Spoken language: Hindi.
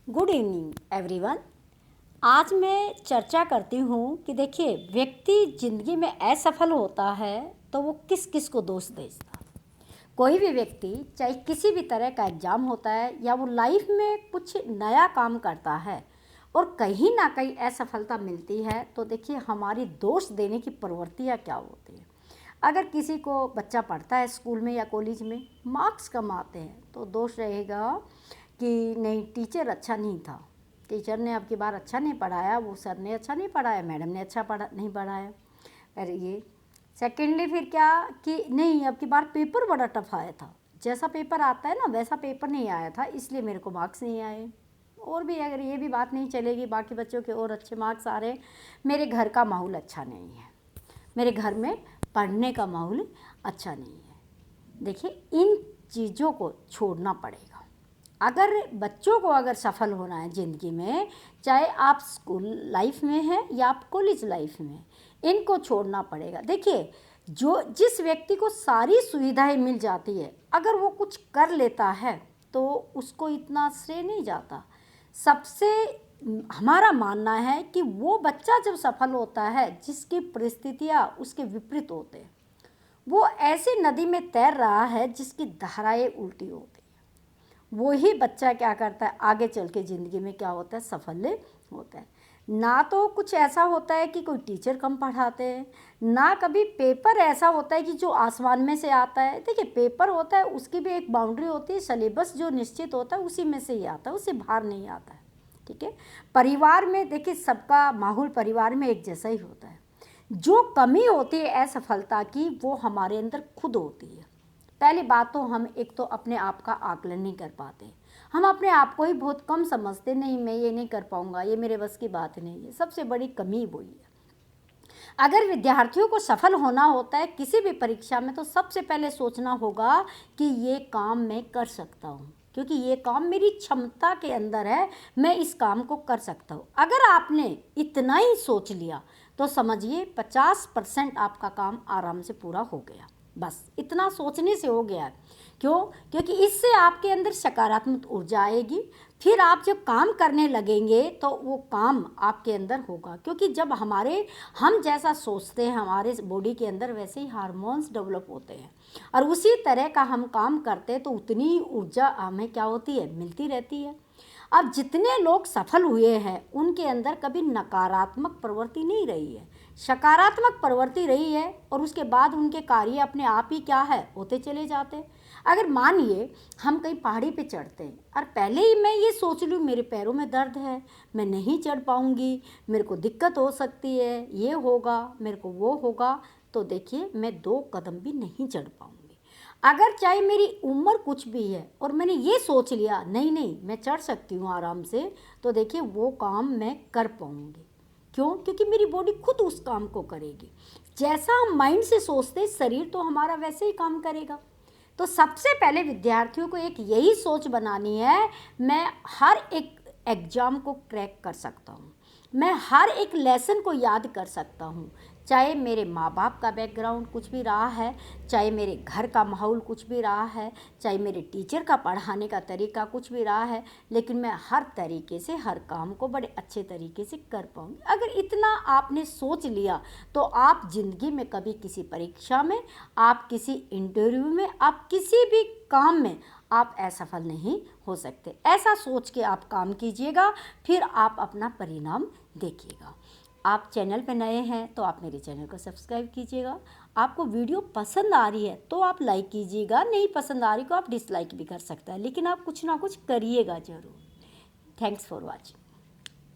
Good evening everyone. आज मैं चर्चा करती हूँ कि देखिए, व्यक्ति ज़िंदगी में असफल होता है तो वो किस किस को दोष देता है। कोई भी व्यक्ति, चाहे किसी भी तरह का एग्ज़ाम होता है या वो लाइफ में कुछ नया काम करता है और कहीं ना कहीं असफलता मिलती है, तो देखिए हमारी दोष देने की प्रवृत्तियाँ क्या होती है। अगर किसी को बच्चा पढ़ता है स्कूल में या कॉलेज में, मार्क्स कम आते हैं तो दोष रहेगा कि नहीं, टीचर अच्छा नहीं था, टीचर ने अब की बार अच्छा नहीं पढ़ाया, वो सर ने अच्छा नहीं पढ़ाया, मैडम ने अच्छा नहीं पढ़ाया। अरे ये सेकेंडली फिर क्या कि नहीं, अब की बार पेपर बड़ा टफ आया था, जैसा पेपर आता है ना वैसा पेपर नहीं आया था, इसलिए मेरे को मार्क्स नहीं आए। और भी अगर ये भी बात नहीं चलेगी, बाकी बच्चों के और अच्छे मार्क्स आ रहे, मेरे घर का माहौल अच्छा नहीं है, मेरे घर में पढ़ने का माहौल अच्छा नहीं है। देखिए, इन चीज़ों को छोड़ना पड़ेगा। अगर बच्चों को अगर सफल होना है ज़िंदगी में, चाहे आप स्कूल लाइफ में हैं या आप कॉलेज लाइफ में, इनको छोड़ना पड़ेगा। देखिए, जो जिस व्यक्ति को सारी सुविधाएं मिल जाती है, अगर वो कुछ कर लेता है तो उसको इतना श्रेय नहीं जाता। सबसे हमारा मानना है कि वो बच्चा जब सफल होता है जिसकी परिस्थितियाँ उसके विपरीत होते हैं, वो ऐसी नदी में तैर रहा है जिसकी धाराएं उल्टी होती हैं, वही बच्चा क्या करता है आगे चल के ज़िंदगी में क्या होता है, सफल होता है। ना तो कुछ ऐसा होता है कि कोई टीचर कम पढ़ाते हैं, ना कभी पेपर ऐसा होता है कि जो आसमान में से आता है। देखिए, पेपर होता है, उसकी भी एक बाउंड्री होती है, सिलेबस जो निश्चित होता है उसी में से ही आता है, उससे बाहर नहीं आता है। ठीक है, परिवार में देखिए सबका माहौल परिवार में एक जैसा ही होता है। जो कमी होती है असफलता की, वो हमारे अंदर खुद होती है। पहली बात तो हम एक तो अपने आप का आकलन नहीं कर पाते, हम अपने आप को ही बहुत कम समझते, नहीं मैं ये नहीं कर पाऊँगा, ये मेरे बस की बात नहीं है। सबसे बड़ी कमी वही है। अगर विद्यार्थियों को सफल होना होता है किसी भी परीक्षा में, तो सबसे पहले सोचना होगा कि ये काम मैं कर सकता हूँ, क्योंकि ये काम मेरी क्षमता के अंदर है, मैं इस काम को कर सकता हूँ। अगर आपने इतना ही सोच लिया तो समझिए 50% आपका काम आराम से पूरा हो गया। बस इतना सोचने से हो गया है। क्यों? क्योंकि इससे आपके अंदर सकारात्मक ऊर्जा आएगी। फिर आप जब काम करने लगेंगे तो वो काम आपके अंदर होगा, क्योंकि जब हम जैसा सोचते हैं हमारे बॉडी के अंदर वैसे ही हार्मोन्स डेवलप होते हैं, और उसी तरह का हम काम करते हैं तो उतनी ऊर्जा हमें क्या होती है, मिलती रहती है। अब जितने लोग सफल हुए हैं उनके अंदर कभी नकारात्मक प्रवृत्ति नहीं रही है, सकारात्मक प्रवृत्ति रही है, और उसके बाद उनके कार्य अपने आप ही क्या है, होते चले जाते हैं। अगर मानिए हम कहीं पहाड़ी पे चढ़ते हैं और पहले ही मैं ये सोच लूँ मेरे पैरों में दर्द है, मैं नहीं चढ़ पाऊँगी, मेरे को दिक्कत हो सकती है, ये होगा, मेरे को वो होगा, तो देखिए मैं 2 कदम भी नहीं चढ़ पाऊँगी। अगर चाहे मेरी उम्र कुछ भी है और मैंने ये सोच लिया नहीं नहीं मैं चढ़ सकती हूँ आराम से, तो देखिए वो काम मैं कर पाऊँगी। क्यों? क्योंकि मेरी बॉडी खुद उस काम को करेगी। जैसा हम माइंड से सोचते, शरीर तो हमारा वैसे ही काम करेगा। तो सबसे पहले विद्यार्थियों को एक यही सोच बनानी है, मैं हर एक एग्ज़ाम को क्रैक कर सकता हूँ, मैं हर एक लेसन को याद कर सकता हूँ, चाहे मेरे माँ बाप का बैकग्राउंड कुछ भी रहा है, चाहे मेरे घर का माहौल कुछ भी रहा है, चाहे मेरे टीचर का पढ़ाने का तरीका कुछ भी रहा है, लेकिन मैं हर तरीके से हर काम को बड़े अच्छे तरीके से कर पाऊँगी। अगर इतना आपने सोच लिया तो आप ज़िंदगी में कभी किसी परीक्षा में, आप किसी इंटरव्यू में, आप किसी भी काम में आप असफल नहीं हो सकते। ऐसा सोच के आप काम कीजिएगा, फिर आप अपना परिणाम देखिएगा। आप चैनल पे नए हैं तो आप मेरे चैनल को सब्सक्राइब कीजिएगा। आपको वीडियो पसंद आ रही है तो आप लाइक कीजिएगा, नहीं पसंद आ रही तो आप डिसलाइक भी कर सकते हैं, लेकिन आप कुछ ना कुछ करिएगा ज़रूर। Thanks for watching.